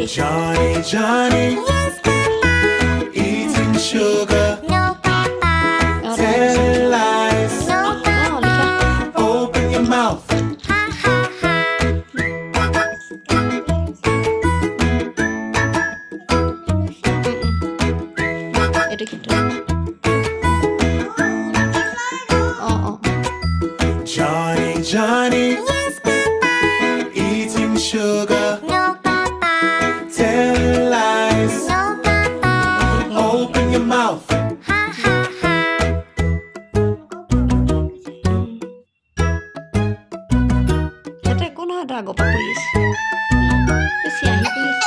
Johnny, Johnny, Yes, Papa. eating sugar, No, Papa. telling lies. No, Papa. Open your mouth. Ha, ha, ha. 이렇게 Johnny, Johnny, Yes, Papa. eating sugar, No, Papa. telling lies. No, Papa. Open your mouth. Ha, ha, ha. Dati ko na dago pa please. Kasi ahi please.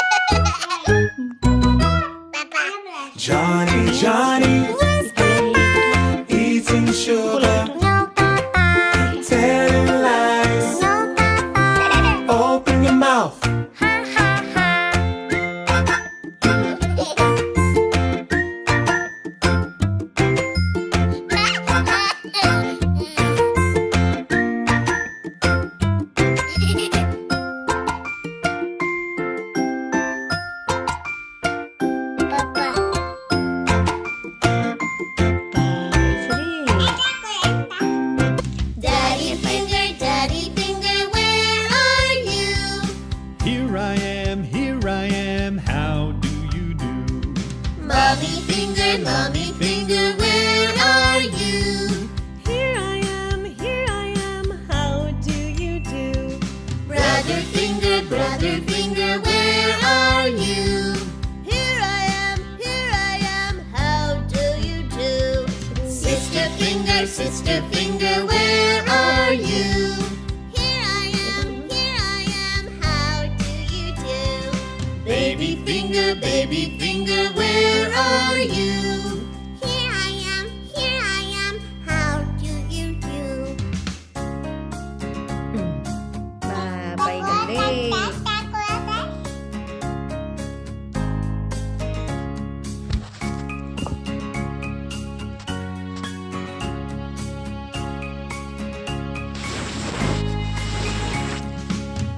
Johnny, Johnny, Yes, Papa. eating sugar, No, Papa. telling lies. No, Papa. Open your mouth. Ha, ha, ha. Daddy finger, where are you? Here I am, how do you do? Mommy finger, where are you? Here I am, how do you do? Brother finger, where are you? Here I am, how do you do? Sister finger, where are you? Here I am, how do you do? Baby finger, where are you? Here I am, how do you do? Bye galing.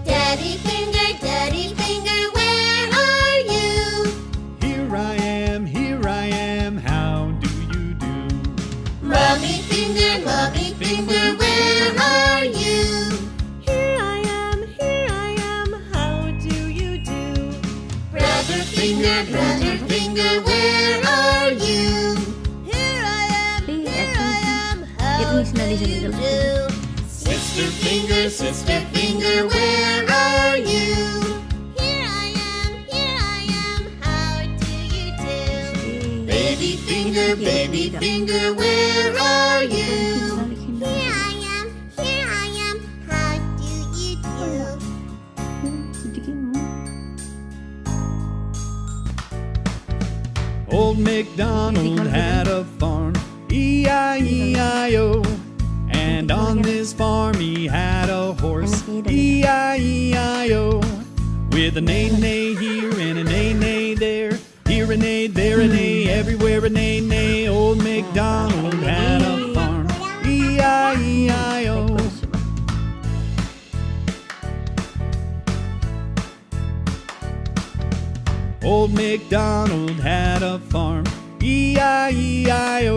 Daddy finger, where are you? Here I am, how do you do? Mommy finger, where are you? Here I am, how do you do? Brother finger, where are you? Here I am, how Ito miss na do din you sa do? Sister finger, where are you? Here I am, how do you do? Baby finger, where are you? Here I am, how do you do? Old MacDonald had a farm, E-I-E-I-O. And on this farm he had a horse, E-I-E-I-O. With a neigh-neigh here and a neigh-neigh there, here a neigh, there a neigh, everywhere a neigh-neigh. Old MacDonald had a farm, E-I-E-I-O. Old MacDonald had a farm, E-I-E-I-O.